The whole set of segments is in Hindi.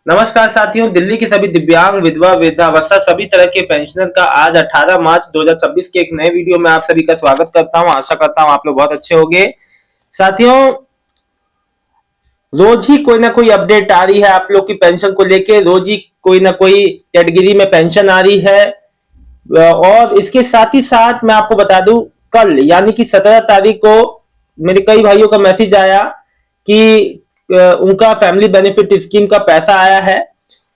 नमस्कार साथियों, दिल्ली की सभी दिव्यांग, विधवा, वृद्धावस्था सभी तरह के पेंशनर का आज 18 मार्च 2026 के एक नए वीडियो में आप सभी का स्वागत करता हूं। आशा करता हूं आप लोग बहुत अच्छे होंगे। साथियों, रोज ही कोई ना कोई अपडेट आ रही है आप लोग की पेंशन को लेके। रोज ही कोई ना कोई कैटेगरी में पेंशन आ रही है। और इसके साथ ही साथ मैं आपको बता दूं, कल यानी कि 17 तारीख को मेरे कई भाइयों का मैसेज आया कि उनका फैमिली बेनिफिट स्कीम का पैसा आया है।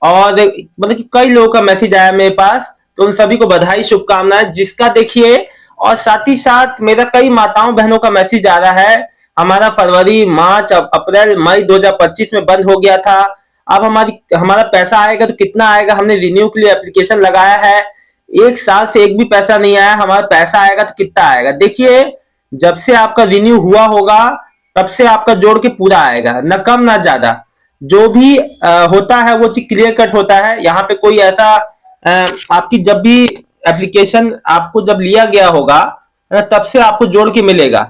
और मतलब कि कई लोगों का मैसेज आया मेरे पास, तो उन सभी को बधाई, शुभकामनाएं। जिसका देखिए, और साथ ही साथ मेरा कई माताओं बहनों का मैसेज आ रहा है। हमारा फरवरी, मार्च, अप्रैल, मई 2025 में बंद हो गया था। अब हमारा पैसा आएगा तो कितना आएगा? हमने रिन्यू के लिए एप्लीकेशन लगाया है, एक साल से एक भी पैसा नहीं आया। हमारा पैसा आएगा तो कितना आएगा? देखिए, जब से आपका रिन्यू हुआ होगा तब से आपका जोड़ के पूरा आएगा, न कम ना ज्यादा। जो भी होता है वो चीज क्लियर कट होता है। यहाँ पे कोई ऐसा आपकी जब भी एप्लीकेशन आपको जब लिया गया होगा तब से आपको जोड़ के मिलेगा,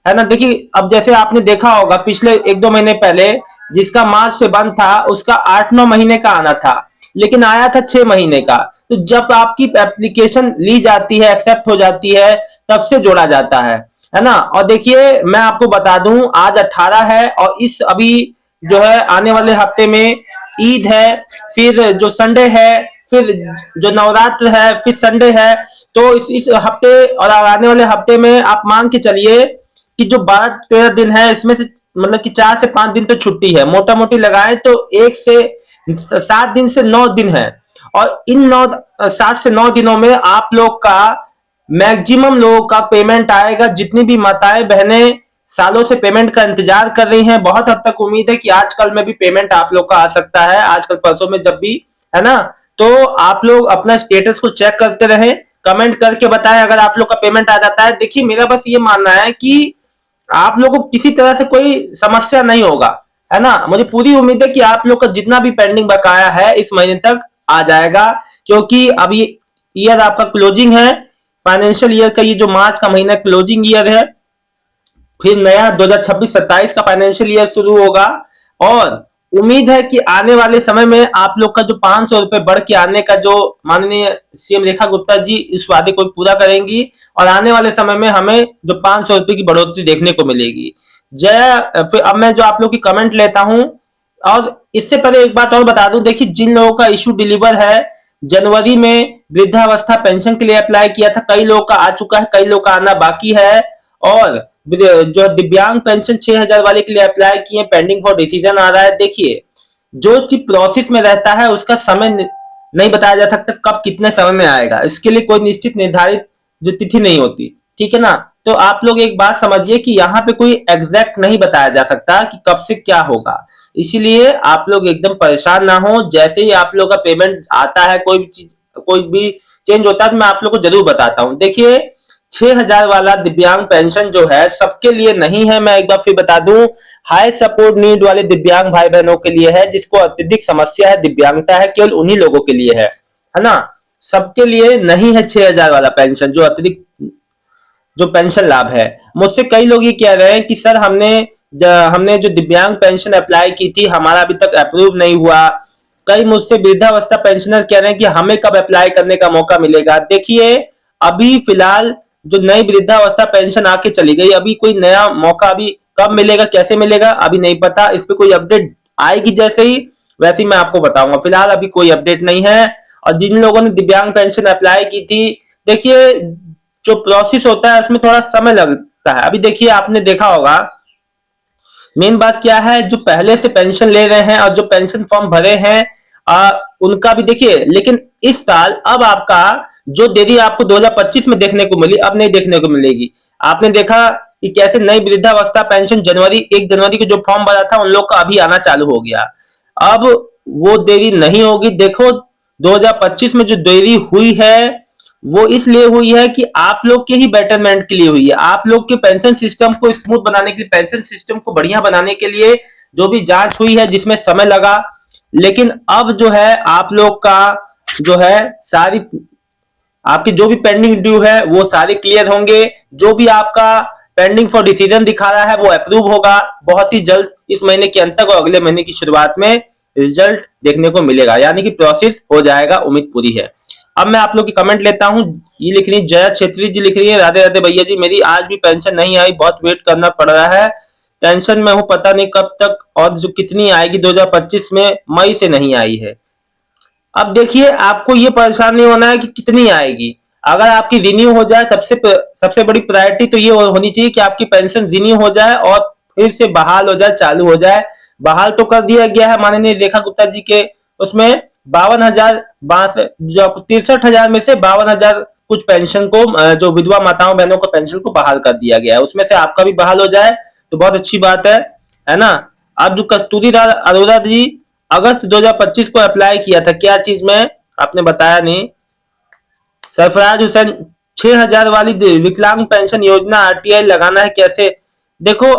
है ना। देखिए, अब जैसे आपने देखा होगा पिछले एक दो महीने पहले जिसका मार्च से बंद था उसका 8-9 महीने का आना था, लेकिन आया था 6 महीने का। तो जब आपकी एप्लीकेशन ली जाती है, एक्सेप्ट हो जाती है, तब से जोड़ा जाता है ना। और देखिए, मैं आपको बता दूं, आज 18 है और इस अभी जो है आने वाले हफ्ते में ईद है, फिर जो संडे है, फिर जो नवरात्र है, फिर संडे है। तो इस हफ्ते और आने वाले हफ्ते में आप मान के चलिए कि जो 12-13 दिन है इसमें से मतलब कि 4 से 5 दिन तो छुट्टी है, मोटा मोटी लगाए तो 1 से 7 दिन से 9 दिन है। और इन 7 से 9 दिनों में आप लोग का मैक्सिमम लोगों का पेमेंट आएगा। जितनी भी माताएं बहनें सालों से पेमेंट का इंतजार कर रही हैं, बहुत हद तक उम्मीद है कि आजकल में भी पेमेंट आप लोग का आ सकता है, आजकल परसों में जब भी, है ना। तो आप लोग अपना स्टेटस को चेक करते रहें, कमेंट करके बताएं अगर आप लोग का पेमेंट आ जाता है। देखिए, मेरा बस ये मानना है कि आप लोगों को किसी तरह से कोई समस्या नहीं होगा, है ना। मुझे पूरी उम्मीद है कि आप लोग का जितना भी पेंडिंग बकाया है इस महीने तक आ जाएगा, क्योंकि अब ये ईयर आपका क्लोजिंग है, फाइनेंशियल ईयर का। ये जो मार्च का महीना क्लोजिंग ईयर है, फिर नया 2026-27 का फाइनेंशियल ईयर शुरू होगा। और उम्मीद है कि आने वाले समय में आप लोग का जो 500 रुपए बढ़ के आने का जो माननीय सीएम रेखा गुप्ता जी इस वादे को पूरा करेंगी, और आने वाले समय में हमें जो 500 रुपए की बढ़ोतरी देखने को मिलेगी। फिर अब मैं जो आप लोग की कमेंट लेता हूं, और इससे पहले एक बात और बता दूं। देखिए, जिन लोगों का इशू डिलीवर है, जनवरी में वृद्धावस्था पेंशन के लिए अप्लाई किया था, कई लोगों का आ चुका है, कई लोगों का आना बाकी है। और जो दिव्यांग पेंशन 6,000 वाले के लिए अप्लाई किए, पेंडिंग फॉर डिसीजन आ रहा है। देखिए, जो चीज प्रोसेस में रहता है उसका समय नहीं बताया जा सकता कब कितने समय में आएगा। इसके लिए कोई निश्चित निर्धारित जो तिथि नहीं होती, ठीक है ना। तो आप लोग एक बात समझिए कि यहाँ पे कोई एग्जैक्ट नहीं बताया जा सकता कि कब से क्या होगा। इसीलिए आप लोग एकदम परेशान ना हो। जैसे ही आप लोग का पेमेंट आता है, कोई भी चीज, कोई भी चेंज होता है तो मैं आप लोग को जरूर बताता हूँ। देखिए, 6,000 वाला दिव्यांग पेंशन जो है सबके लिए नहीं है। मैं एक बार फिर बता दूं, हाई सपोर्ट नीड वाले दिव्यांग भाई बहनों के लिए है, जिसको अत्यधिक समस्या है, दिव्यांगता है, केवल उन्हीं लोगों के लिए है ना। सबके लिए नहीं है 6,000 वाला पेंशन, जो अतिरिक्त जो पेंशन लाभ है। मुझसे कई लोग ये कह रहे हैं कि सर, हमने जो दिव्यांग पेंशन अप्लाई की थी हमारा अभी तक अप्रूव नहीं हुआ। कई मुझसे वृद्धावस्था पेंशनर कह रहे हैं कि हमें कब अप्लाई करने का मौका मिलेगा। देखिए, अभी फिलहाल जो नई वृद्धावस्था पेंशन आके चली गई, अभी कोई नया मौका अभी कब मिलेगा, कैसे मिलेगा, अभी नहीं पता। इस पे कोई अपडेट आएगी जैसे ही, वैसे ही मैं आपको बताऊंगा। फिलहाल अभी कोई अपडेट नहीं है। और जिन लोगों ने दिव्यांग पेंशन अप्लाई की थी, देखिए, जो प्रोसेस होता है उसमें थोड़ा समय लगता है। अभी देखिए, आपने देखा होगा, मेन बात क्या है, जो पहले से पेंशन ले रहे हैं और जो पेंशन फॉर्म भरे हैं उनका भी देखिए। लेकिन इस साल अब आपका जो देरी आपको 2025 में देखने को मिली, अब नहीं देखने को मिलेगी। आपने देखा कि कैसे नई वृद्धावस्था पेंशन 1 जनवरी को जो फॉर्म भरा था उन लोग का अभी आना चालू हो गया। अब वो देरी नहीं होगी। देखो, 2025 में जो देरी हुई है वो इसलिए हुई है कि आप लोग के ही बेटरमेंट के लिए हुई है, आप लोग के पेंशन सिस्टम को स्मूथ बनाने के लिए, पेंशन सिस्टम को बढ़िया बनाने के लिए जो भी जांच हुई है जिसमें समय लगा। लेकिन अब जो है आप लोग का जो है सारी आपकी जो भी पेंडिंग ड्यू है वो सारे क्लियर होंगे। जो भी आपका पेंडिंग फॉर डिसीजन दिखा रहा है वो अप्रूव होगा बहुत ही जल्द, इस महीने के अंत तक और अगले महीने की शुरुआत में। रिजल्ट देखने को मिलेगा, यानी कि प्रोसेस हो जाएगा, उम्मीद पूरी है। अब मैं आप लोग की कमेंट लेता हूं। ये लिख रही जया छेत्री जी, लिख रही है राधे राधे भैया जी, मेरी आज भी पेंशन नहीं आई, बहुत वेट करना पड़ रहा है, टेंशन में हूं, पता नहीं कब तक और जो कितनी आएगी 2025 में, मई से नहीं आई है। अब देखिए, आपको ये परेशान नहीं होना है कि कितनी आएगी। अगर आपकी रिन्यू हो जाए, सबसे बड़ी प्रायोरिटी तो ये होनी चाहिए कि आपकी पेंशन रिन्यू हो जाए और फिर से बहाल हो जाए, चालू हो जाए। बहाल तो कर दिया गया है माननीय रेखा गुप्ता जी के उसमें 52,000 जो 63,000 में से 52,000 कुछ पेंशन को, जो विधवा माताओं बहनों को पेंशन को बहाल कर दिया गया है, उसमें से आपका भी बहाल हो जाए तो बहुत अच्छी बात है ना। अब जो कस्तूरी अरोड़ा जी अगस्त 2025 को अप्लाई किया था, क्या चीज में आपने बताया नहीं। सरफराज हुसैन 6,000 वाली विकलांग पेंशन योजना आरटीआई लगाना है कैसे, देखो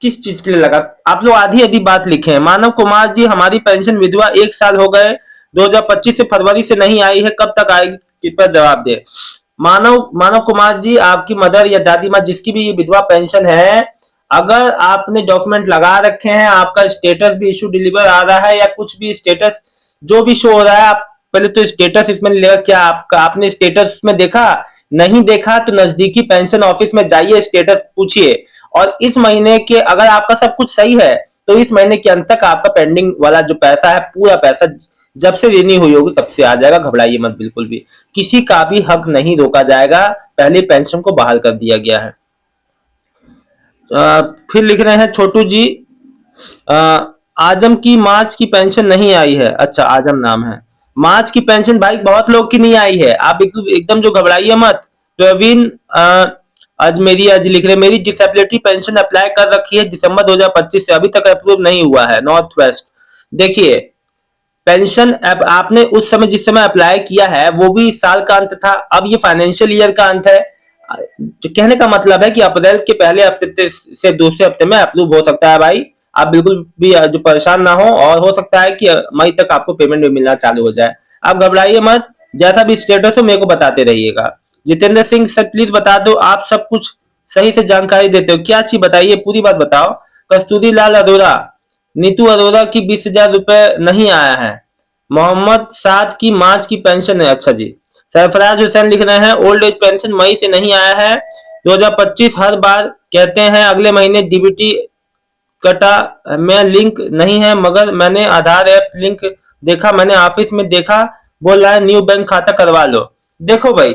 किस चीज के लिए लगा, आप लोग आधी आधी बात लिखे हैं। मानव कुमार जी, हमारी पेंशन विधवा 1 साल हो गए, 2025 से फरवरी से नहीं आई है, कब तक आएगी, कृपया जवाब दे। मानव कुमार जी, आपकी मदर या दादी माँ जिसकी भी ये विधवा पेंशन है, अगर आपने डॉक्यूमेंट लगा रखे हैं, आपका स्टेटस भी इशू डिलीवर आ रहा है या कुछ भी स्टेटस जो भी शो हो रहा है, आप पहले तो स्टेटस इसमें लेगा, क्या आपका आपने स्टेटस में देखा, नहीं देखा तो नजदीकी पेंशन ऑफिस में जाइए, स्टेटस पूछिए। और इस महीने के अगर आपका सब कुछ सही है तो इस महीने के अंत तक आपका पेंडिंग वाला जो पैसा है, पूरा पैसा जब से रिन्यू हुई होगी तब से आ जाएगा, घबराइए मत बिल्कुल भी, किसी का भी हक नहीं रोका जाएगा, पहले पेंशन को बहाल कर दिया गया है। फिर लिख रहे हैं छोटू जी, आजम की मार्च की पेंशन नहीं आई है, अच्छा आजम नाम है, मार्च की पेंशन भाई बहुत लोग की नहीं आई है, आप एकदम जो घबराइए मत। प्रवीण अजमेरी आज लिख रहे, मेरी डिसेबिलिटी पेंशन अप्लाई कर रखी है दिसंबर 2025 से, अभी तक अप्रूव नहीं हुआ है, नॉर्थ वेस्ट। देखिए, पेंशन आपने उस समय जिस समय अप्लाई किया है वो भी साल का अंत था, अब ये फाइनेंशियल ईयर का अंत है, जो कहने का मतलब है कि अप्रैल के पहले हफ्ते से दूसरे हफ्ते में अप्रूव हो सकता है भाई, आप बिल्कुल भी जो परेशान ना हो, और हो सकता है कि मई तक आपको पेमेंट भी मिलना चालू हो जाए, आप घबराइए मत, जैसा भी स्टेटस हो मेरे को बताते रहिएगा। जितेंद्र सिंह सर प्लीज बता दो, आप सब कुछ सही से जानकारी देते हो, क्या चीज बताइए, पूरी बात बताओ। कस्तूरी लाल अरोड़ा, नीतू अरोड़ा की 20,000 रुपए नहीं आया है, मोहम्मद साद की मार्च की पेंशन है, अच्छा जी। सरफराज हुसैन लिख रहे हैं ओल्ड एज पेंशन मई से नहीं आया है, 2025 हर बार कहते हैं अगले महीने डीबीटी कटा, में लिंक नहीं है, मगर मैंने आधार ऐप लिंक देखा, मैंने ऑफिस में देखा, बोल रहा है न्यू बैंक खाता करवा लो। देखो भाई,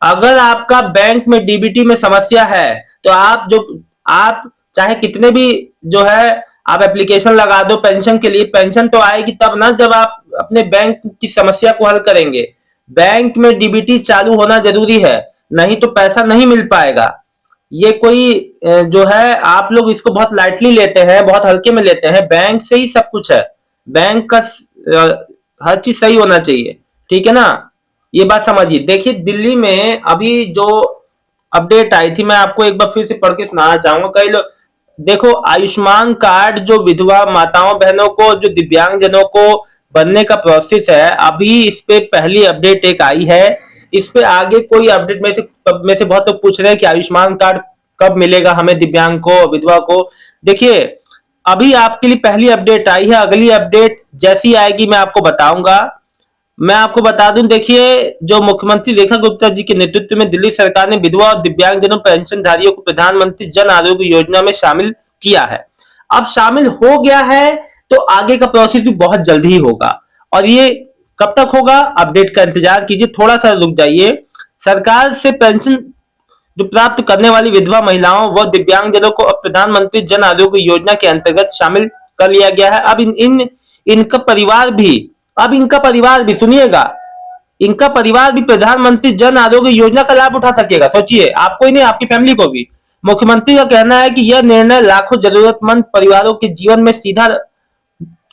अगर आपका बैंक में डीबीटी में समस्या है तो आप चाहे कितने भी जो है आप एप्लीकेशन लगा दो पेंशन के लिए, पेंशन तो आएगी तब ना जब आप अपने बैंक की समस्या को हल करेंगे। बैंक में डीबीटी चालू होना जरूरी है, नहीं तो पैसा नहीं मिल पाएगा। ये कोई जो है आप लोग इसको बहुत लाइटली लेते हैं, बहुत हल्के में लेते हैं, बैंक से ही सब कुछ है, बैंक का हर चीज सही होना चाहिए, ठीक है ना, ये बात समझिए। देखिए, दिल्ली में अभी जो अपडेट आई थी, मैं आपको एक बार फिर से पढ़ के सुनाना चाहूंगा। कई लोग देखो, आयुष्मान कार्ड जो विधवा माताओं बहनों को, जो दिव्यांग जनों को बनने का प्रोसेस है, अभी इस पे पहली अपडेट एक आई है, इस पे आगे कोई अपडेट में से बहुत लोग पूछ रहे हैं कि आयुष्मान कार्ड कब मिलेगा हमें, दिव्यांग को, विधवा को। देखिए, अभी आपके लिए पहली अपडेट आई है, अगली अपडेट जैसी आएगी मैं आपको बताऊंगा। मैं आपको बता दूं, देखिए, जो मुख्यमंत्री रेखा गुप्ता जी के नेतृत्व में दिल्ली सरकार ने विधवा और दिव्यांगजनों पेंशनधारियों को प्रधानमंत्री जन आरोग्य योजना में शामिल किया है। अब शामिल हो गया है तो आगे का प्रोसेस भी बहुत जल्द ही होगा, और ये कब तक होगा, अपडेट का इंतजार कीजिए, थोड़ा सा रुक जाइए। सरकार से पेंशन जो प्राप्त करने वाली विधवा महिलाओं व दिव्यांगजनों को अब प्रधानमंत्री जन आरोग्य योजना के अंतर्गत शामिल कर लिया गया है। अब इनका परिवार भी, अब इनका परिवार भी, सुनिएगा, इनका परिवार भी प्रधानमंत्री जन आरोग्य योजना का लाभ उठा सकेगा। सोचिए, आपको ही नहीं, आपकी फैमिली को भी। मुख्यमंत्री का कहना है कि यह निर्णय लाखों जरूरतमंद परिवारों के जीवन में सीधा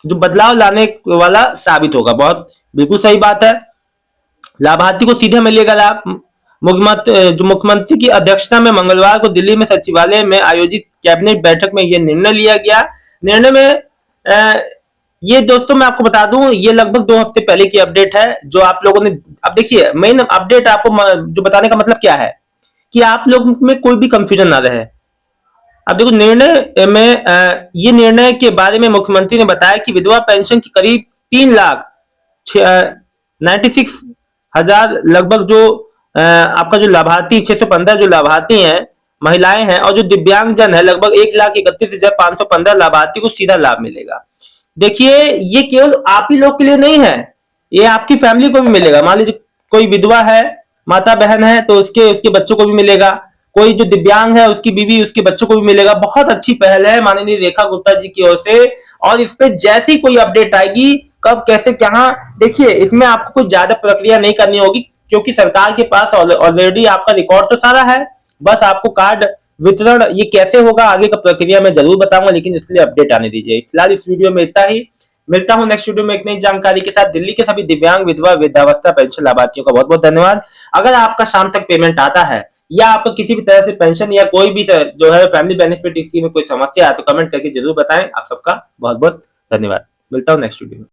जो बदलाव लाने वाला साबित होगा। बहुत बिल्कुल सही बात है, लाभार्थी को सीधे मिलेगा लाभ। मुख्यमंत्री की अध्यक्षता में मंगलवार को दिल्ली में सचिवालय में आयोजित कैबिनेट बैठक में यह निर्णय लिया गया। निर्णय में ये दोस्तों मैं आपको बता दूं, ये लगभग 2 हफ्ते पहले की अपडेट है, जो आप लोगों ने, अब देखिए मेन अपडेट आपको जो बताने का मतलब क्या है कि आप लोगों में कोई भी कंफ्यूजन ना रहे। अब देखो निर्णय में ये निर्णय के बारे में मुख्यमंत्री ने बताया कि विधवा पेंशन की करीब 3 लाख 96,000 लगभग जो आपका जो लाभार्थी 615 जो लाभार्थी हैं महिलाएं हैं और जो दिव्यांगजन है लगभग 1,31,515 लाभार्थी को सीधा लाभ मिलेगा। देखिए ये केवल आप ही लोग के लिए नहीं है, ये आपकी फैमिली को भी मिलेगा। मान लीजिए कोई विधवा है, माता बहन है, तो उसके उसके बच्चों को भी मिलेगा। कोई जो दिव्यांग है उसकी बीवी उसके बच्चों को भी मिलेगा। बहुत अच्छी पहल है माननीय रेखा गुप्ता जी की ओर से। और इस पे जैसी कोई अपडेट आएगी कब कैसे कहां, देखिए इसमें आपको कुछ ज्यादा प्रक्रिया नहीं करनी होगी क्योंकि सरकार के पास ऑलरेडी आपका रिकॉर्ड तो सारा है। बस आपको कार्ड वितरण ये कैसे होगा आगे का प्रक्रिया मैं जरूर बताऊंगा, लेकिन इसके लिए अपडेट आने दीजिए। फिलहाल इस वीडियो में इतना ही। मिलता हूं नेक्स्ट वीडियो में एक नई जानकारी के साथ। दिल्ली के सभी दिव्यांग विधवा वृद्धावस्था पेंशन लाभार्थियों का बहुत बहुत धन्यवाद। अगर आपका शाम तक पेमेंट आता है या आपको किसी भी तरह से पेंशन या कोई भी जो है फैमिली बेनिफिट इसकी में कोई समस्या है तो कमेंट करके जरूर बताएं। आप सबका बहुत बहुत धन्यवाद। मिलता हूं नेक्स्ट वीडियो में।